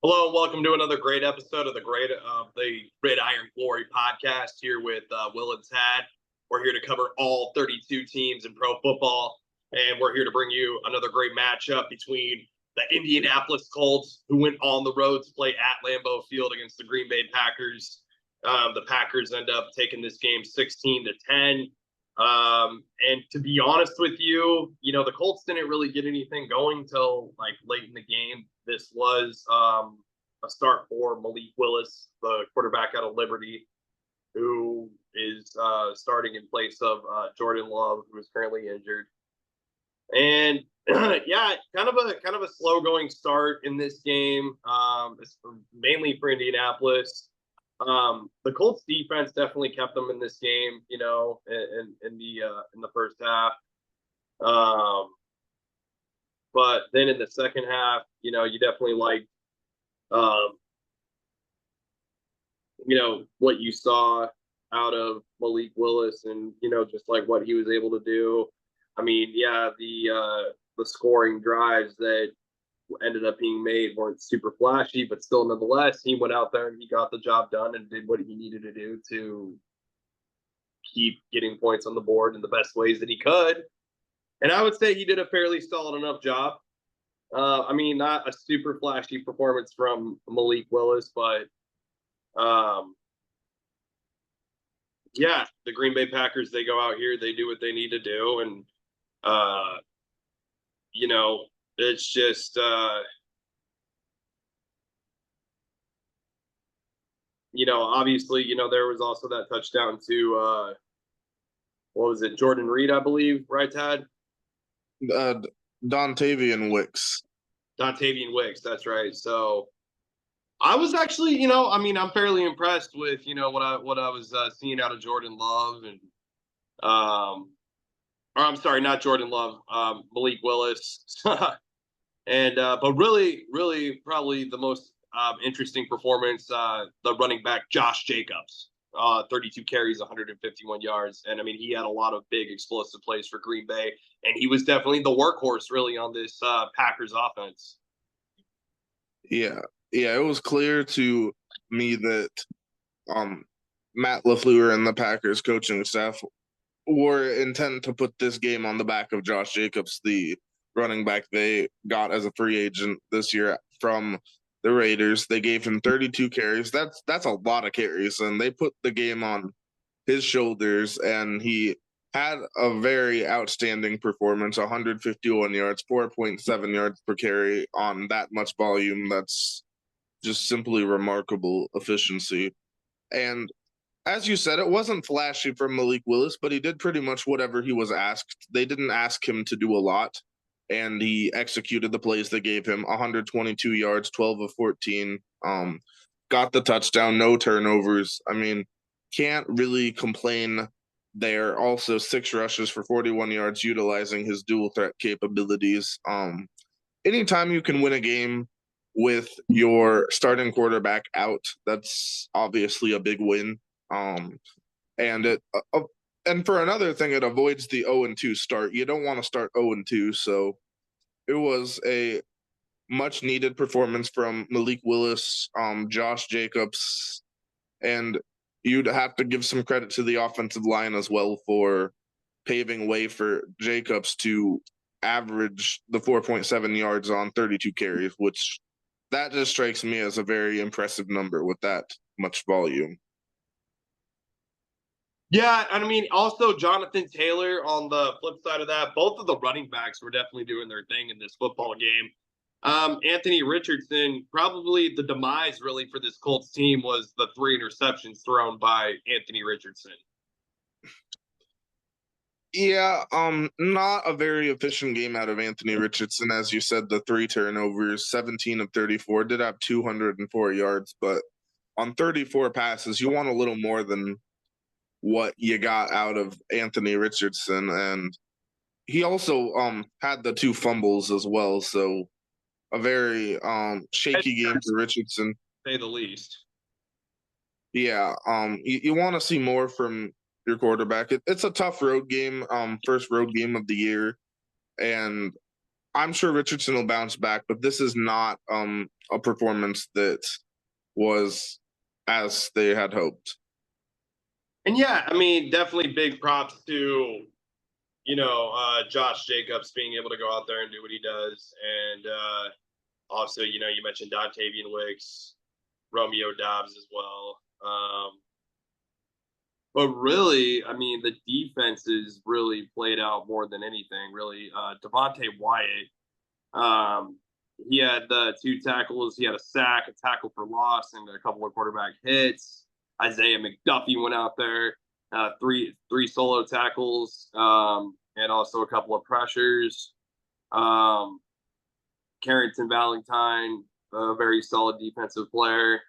Hello and welcome to another great episode of the Gridiron Glory podcast here with Will and Tad. We're here to cover all 32 teams in pro football, and we're here to bring you another great matchup between the Indianapolis Colts, who went on the road to play at Lambeau Field against the Green Bay Packers. The Packers end up taking this game 16-10. And to be honest with you, the Colts didn't really get anything going till like late in the game. This was a start for Malik Willis, the quarterback out of Liberty, who is starting in place of Jordan Love, who is currently injured. And yeah, kind of a slow going start in this game. Mainly for Indianapolis. The Colts defense definitely kept them in this game, in the first half. But then in the second half, you definitely like, um, what you saw out of Malik Willis, and just like what he was able to do. I mean, yeah, the scoring drives that ended up being made weren't super flashy, but still, nonetheless, he went out there and he got the job done and did what he needed to do to keep getting points on the board in the best ways that he could. And I would say he did a fairly solid enough job. I mean, not a super flashy performance from Malik Willis, but yeah, the Green Bay Packers, they go out here, they do what they need to do, and uh, it's just obviously, there was also that touchdown to what was it, Jordan Reed, I believe, right, Tad? Uh, Dontavian Wicks. Dontavian Wicks, that's right. So I was actually, I mean, I'm fairly impressed with, what I was seeing out of Jordan Love and, or I'm sorry, not Jordan Love, Malik Willis, and but really, really, probably the most interesting performance, the running back Josh Jacobs, 32 carries, 151 yards, and I mean, he had a lot of big explosive plays for Green Bay, and he was definitely the workhorse, really, on this Packers offense. Yeah, yeah, it was clear to me that um, Matt LaFleur and the Packers coaching staff were intent to put this game on the back of Josh Jacobs, the running back they got as a free agent this year from the Raiders. They gave him 32 carries. That's a lot of carries, and they put the game on his shoulders, and he had a very outstanding performance, 151 yards, 4.7 yards per carry on that much volume. That's just simply remarkable efficiency. And as you said, it wasn't flashy from Malik Willis, but he did pretty much whatever he was asked. They didn't ask him to do a lot, and he executed the plays they gave him. 122 yards, 12 of 14. Got the touchdown, no turnovers. I mean, can't really complain there. Also, 6 rushes for 41 yards, utilizing his dual threat capabilities. Anytime you can win a game with your starting quarterback out, that's obviously a big win. Um, and and for another thing, it avoids the 0-2 start. You don't want to start 0-2, so it was a much needed performance from Malik Willis, Josh Jacobs, and you'd have to give some credit to the offensive line as well for paving way for Jacobs to average the 4.7 yards on 32 carries, which that just strikes me as a very impressive number with that much volume. Yeah, and I mean, also Jonathan Taylor on the flip side of that, both of the running backs were definitely doing their thing in this football game. Anthony Richardson, probably the demise really for this Colts team was the 3 interceptions thrown by Anthony Richardson. Yeah, not a very efficient game out of Anthony Richardson. As you said, the 3 turnovers, 17 of 34, did have 204 yards, but on 34 passes, you want a little more than what you got out of Anthony Richardson. And he also had the 2 fumbles as well, so a very shaky game for Richardson. Say the least. Yeah, you want to see more from your quarterback. It's a tough road game, first road game of the year, and I'm sure Richardson will bounce back, but this is not a performance that was as they had hoped. And yeah, I mean, definitely big props to Josh Jacobs being able to go out there and do what he does, and also you mentioned Dontavian Wicks, Romeo Dobbs as well. But really, I mean, the defenses really played out more than anything. Really, Devontae Wyatt, he had the 2 tackles. He had a sack, a tackle for loss, and a couple of quarterback hits. Isaiah McDuffie went out there, three solo tackles, and also a couple of pressures. Carrington Valentine, a very solid defensive player.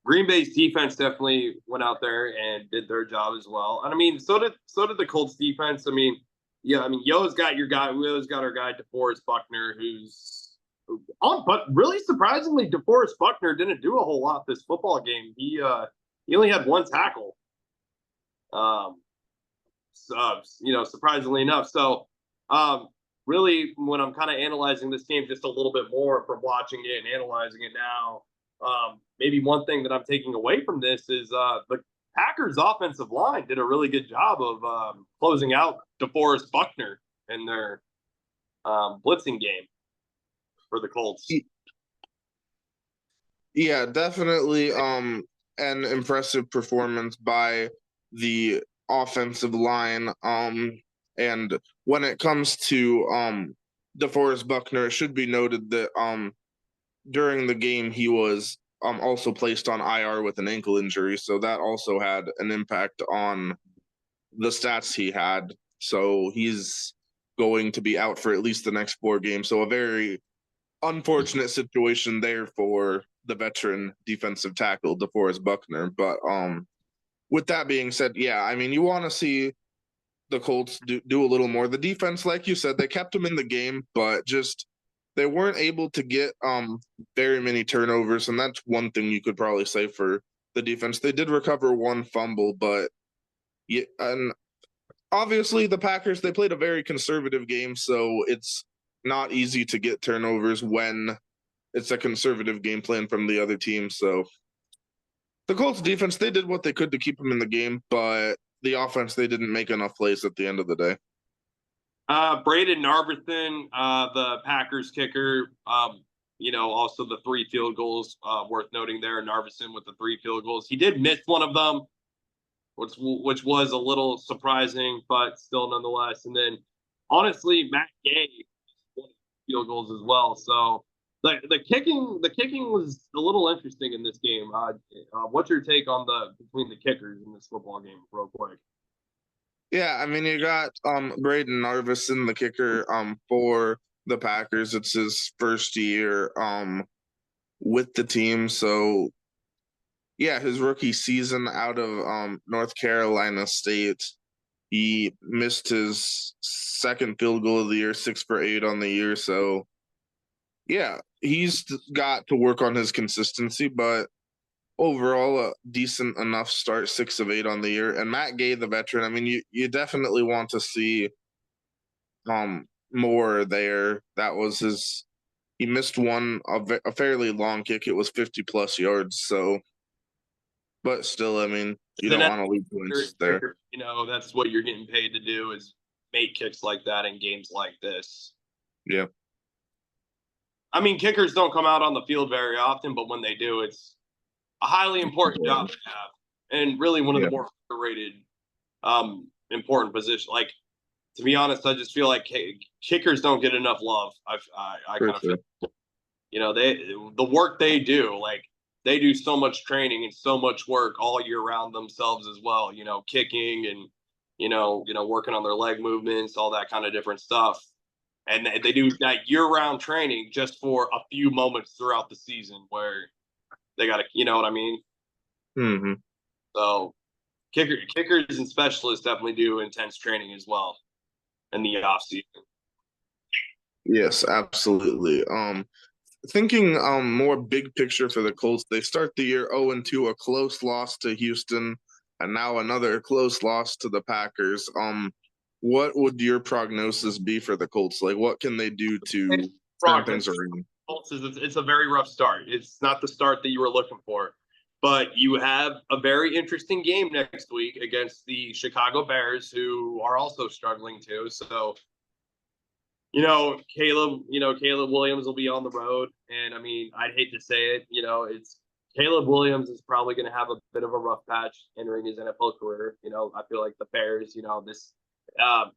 Green Bay's defense definitely went out there and did their job as well. And I mean, so did the Colts defense. I mean, yeah, I mean, Yo's got your guy. Yo's got our guy DeForest Buckner, who's on. But really surprisingly, DeForest Buckner didn't do a whole lot this football game. He only had 1 tackle. Surprisingly enough. So, really, when I'm kind of analyzing this game just a little bit more from watching it and analyzing it now, maybe one thing that I'm taking away from this is the Packers' offensive line did a really good job of closing out DeForest Buckner in their blitzing game for the Colts. Yeah, definitely an impressive performance by the offensive line. And when it comes to DeForest Buckner, it should be noted that during the game he was also placed on IR with an ankle injury, so that also had an impact on the stats he had. So he's going to be out for at least the next 4 games. So a very unfortunate situation there for the veteran defensive tackle DeForest Buckner. But with that being said, yeah, I mean, you want to see the Colts do a little more. The defense, like you said, they kept them in the game, but just they weren't able to get very many turnovers, and that's one thing you could probably say for the defense. They did recover 1 fumble, but yeah, and obviously the Packers, they played a very conservative game, so it's not easy to get turnovers when it's a conservative game plan from the other team. So the Colts defense, they did what they could to keep them in the game, but the offense, they didn't make enough plays at the end of the day. Braden Narberthan, the Packers kicker, also the 3 field goals, worth noting there. Narberthan with the 3 field goals. He did miss one of them, which was a little surprising, but still nonetheless. And then, honestly, Matt Gay won field goals as well. So the kicking was a little interesting in this game. What's your take on between the kickers in this football game, real quick? Yeah, I mean, you got Braden Narberthan, the kicker for the Packers. It's his first year with the team. So, yeah, his rookie season out of North Carolina State, he missed his 2nd field goal of the year, 6 for 8 on the year. So, yeah, he's got to work on his consistency, but overall a decent enough start, 6 of 8 on the year. And Matt Gay, the veteran, I mean, you definitely want to see more there. That was he missed one, a fairly long kick. It was 50+ yards. So, but still, I mean, you don't want to leave points there. That's what you're getting paid to do, is make kicks like that in games like this. Yeah. I mean, kickers don't come out on the field very often, but when they do, it's a highly important job to have, and really one of the more underrated, important positions. Like, to be honest, I just feel like kickers don't get enough love. I kind of feel, the work they do, like they do so much training and so much work all year round themselves as well. Kicking and working on their leg movements, all that kind of different stuff. And they do that year-round training just for a few moments throughout the season where they got to, you know what I mean? Mm-hmm. So kickers and specialists definitely do intense training as well in the off season. Yes, absolutely. Thinking more big picture for the Colts, they start the year 0-2, a close loss to Houston, and now another close loss to the Packers. what would your prognosis be for the Colts? Like, what can they do to turn things around? Colts it's a very rough start. It's not the start that you were looking for, but you have a very interesting game next week against the Chicago Bears, who are also struggling too. So, Caleb Williams will be on the road, and I mean, I'd hate to say it, it's Caleb Williams is probably going to have a bit of a rough patch entering his NFL career. I feel like the Bears, this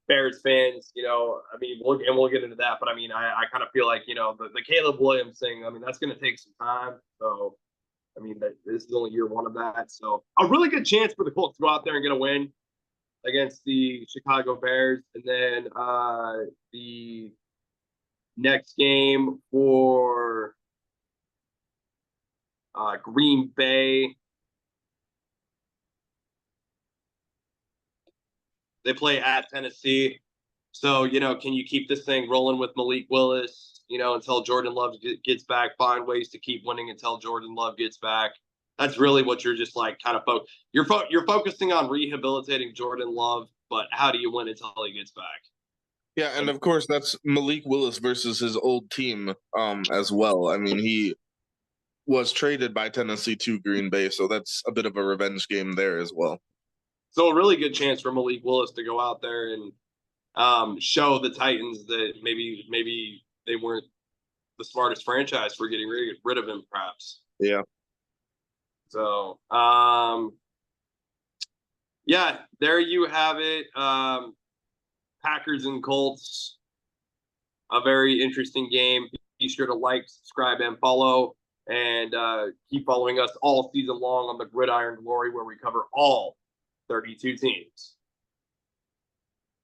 Bears fans, I mean, we'll get into that, but I mean, I kind of feel like, the Caleb Williams thing, I mean, that's going to take some time. So, I mean, this is only year one of that. So, a really good chance for the Colts to go out there and get a win against the Chicago Bears. And then the next game for Green Bay. They play at Tennessee. So, can you keep this thing rolling with Malik Willis, until Jordan Love gets back, find ways to keep winning until Jordan Love gets back. That's really what you're just like kind of you're focusing on rehabilitating Jordan Love, but how do you win until he gets back? Yeah, and of course that's Malik Willis versus his old team as well. I mean, he was traded by Tennessee to Green Bay, so that's a bit of a revenge game there as well. So a really good chance for Malik Willis to go out there and show the Titans that maybe they weren't the smartest franchise for getting rid of him, perhaps. Yeah. So, yeah, there you have it. Packers and Colts, a very interesting game. Be sure to like, subscribe, and follow. And keep following us all season long on the Gridiron Glory, where we cover all 32 teams.